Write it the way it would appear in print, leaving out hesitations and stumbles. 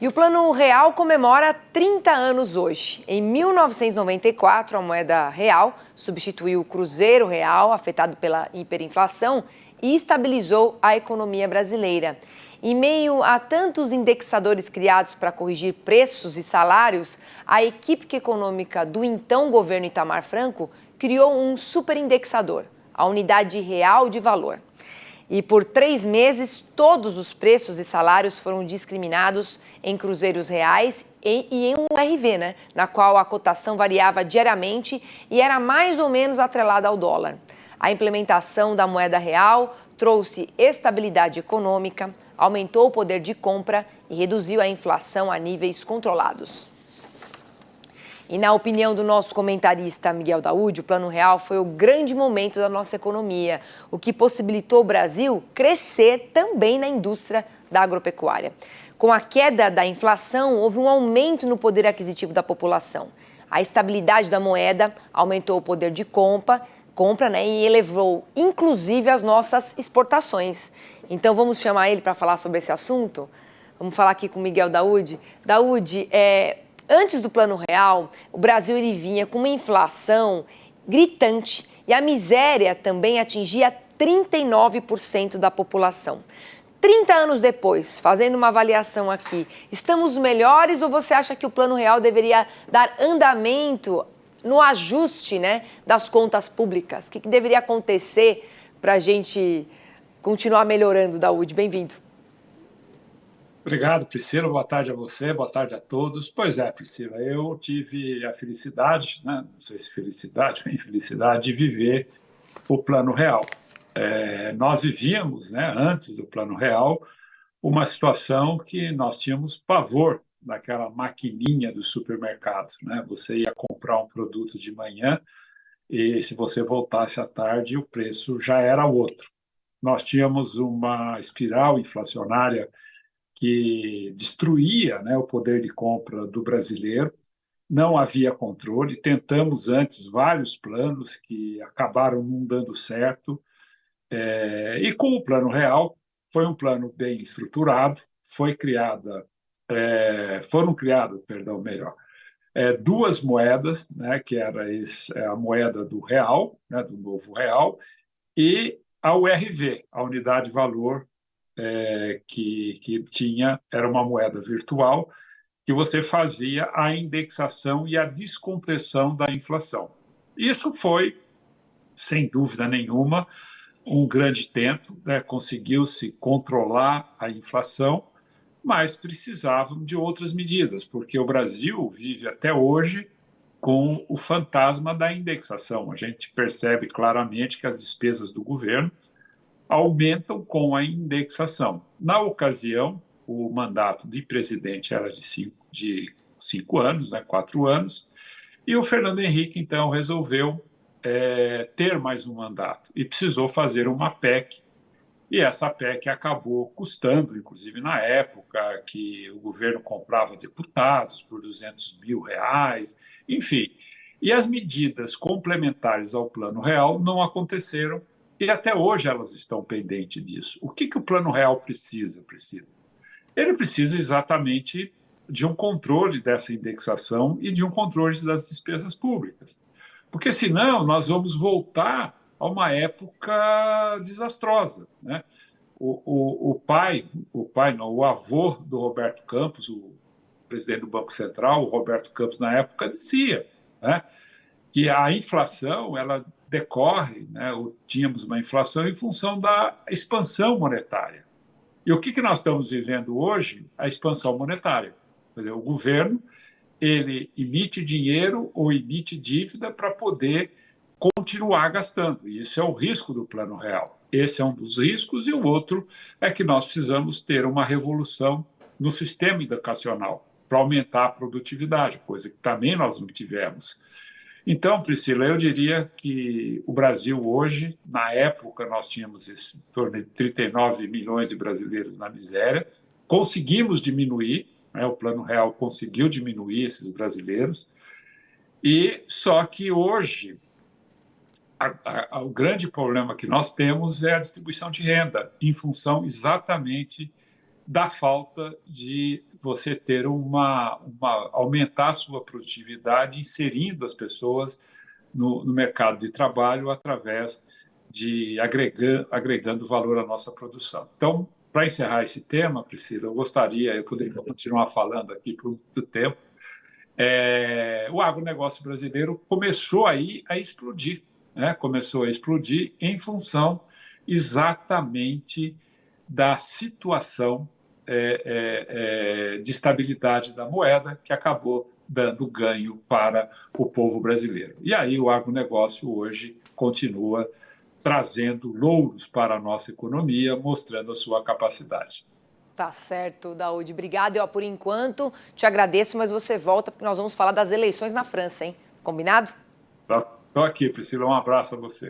E o Plano Real comemora 30 anos hoje. Em 1994, a moeda real substituiu o Cruzeiro Real, afetado pela hiperinflação, e estabilizou a economia brasileira. Em meio a tantos indexadores criados para corrigir preços e salários, a equipe econômica do então governo Itamar Franco criou um superindexador, a Unidade Real de Valor. E por 3 meses, todos os preços e salários foram discriminados em cruzeiros reais e em um RV, na qual a cotação variava diariamente e era mais ou menos atrelada ao dólar. A implementação da moeda real trouxe estabilidade econômica, aumentou o poder de compra e reduziu a inflação a níveis controlados. E na opinião do nosso comentarista Miguel Daúde, o Plano Real foi o grande momento da nossa economia, o que possibilitou o Brasil crescer também na indústria da agropecuária. Com a queda da inflação, houve um aumento no poder aquisitivo da população. A estabilidade da moeda aumentou o poder de compra, e elevou, inclusive, as nossas exportações. Então, vamos chamar ele para falar sobre esse assunto? Vamos falar aqui com o Miguel Daúde. Daúde, antes do Plano Real, o Brasil ele vinha com uma inflação gritante e a miséria também atingia 39% da população. 30 anos depois, fazendo uma avaliação aqui, estamos melhores ou você acha que o Plano Real deveria dar andamento no ajuste, das contas públicas? O que deveria acontecer para a gente continuar melhorando, Daúde? Bem-vindo. Obrigado, Priscila. Boa tarde a você, boa tarde a todos. Pois é, Priscila, eu tive a felicidade, não sei se felicidade ou infelicidade, de viver o Plano Real. Nós vivíamos, antes do Plano Real, uma situação que nós tínhamos pavor daquela maquininha do supermercado. Você ia comprar um produto de manhã e, se você voltasse à tarde, o preço já era outro. Nós tínhamos uma espiral inflacionária que destruía o poder de compra do brasileiro, não havia controle, tentamos antes vários planos que acabaram não dando certo, e com o Plano Real, foi um plano bem estruturado, foram criadas, duas moedas, que era a moeda do real, do novo real, e a URV, a Unidade de Valor, que era uma moeda virtual, que você fazia a indexação e a descompressão da inflação. Isso foi, sem dúvida nenhuma, um grande tento, conseguiu-se controlar a inflação, mas precisavam de outras medidas, porque o Brasil vive até hoje com o fantasma da indexação. A gente percebe claramente que as despesas do governo aumentam com a indexação. Na ocasião, o mandato de presidente era de 5 anos, 4 anos, e o Fernando Henrique, então, resolveu ter mais um mandato e precisou fazer uma PEC, e essa PEC acabou custando, inclusive na época, que o governo comprava deputados por R$200 mil, enfim. E as medidas complementares ao Plano Real não aconteceram, e até hoje elas estão pendentes disso. O que o Plano Real precisa? Ele precisa exatamente de um controle dessa indexação e de um controle das despesas públicas. Porque, senão, nós vamos voltar a uma época desastrosa. O avô do Roberto Campos, o presidente do Banco Central, o Roberto Campos, na época, dizia que a inflação ela decorre, tínhamos uma inflação em função da expansão monetária. E o que nós estamos vivendo hoje? A expansão monetária. Quer dizer, o governo ele emite dinheiro ou emite dívida para poder continuar gastando. E isso é o risco do Plano Real. Esse é um dos riscos, e o outro é que nós precisamos ter uma revolução no sistema educacional para aumentar a produtividade, coisa que também nós não tivemos. Então, Priscila, eu diria que o Brasil hoje, na época, nós tínhamos em torno de 39 milhões de brasileiros na miséria, conseguimos diminuir, o Plano Real conseguiu diminuir esses brasileiros, e só que hoje o grande problema que nós temos é a distribuição de renda, em função exatamente da falta de você ter aumentar a sua produtividade, inserindo as pessoas no mercado de trabalho através de agregando valor à nossa produção. Então, para encerrar esse tema, Priscila, eu poderia continuar falando aqui por muito tempo. O agronegócio brasileiro começou aí a explodir, né? Começou a explodir em função exatamente da situação de estabilidade da moeda, que acabou dando ganho para o povo brasileiro. E aí o agronegócio hoje continua trazendo louros para a nossa economia, mostrando a sua capacidade. Tá certo, Daúde. Obrigada. Eu, por enquanto, te agradeço, mas você volta porque nós vamos falar das eleições na França, hein? Combinado? Estou aqui, Priscila. Um abraço a você.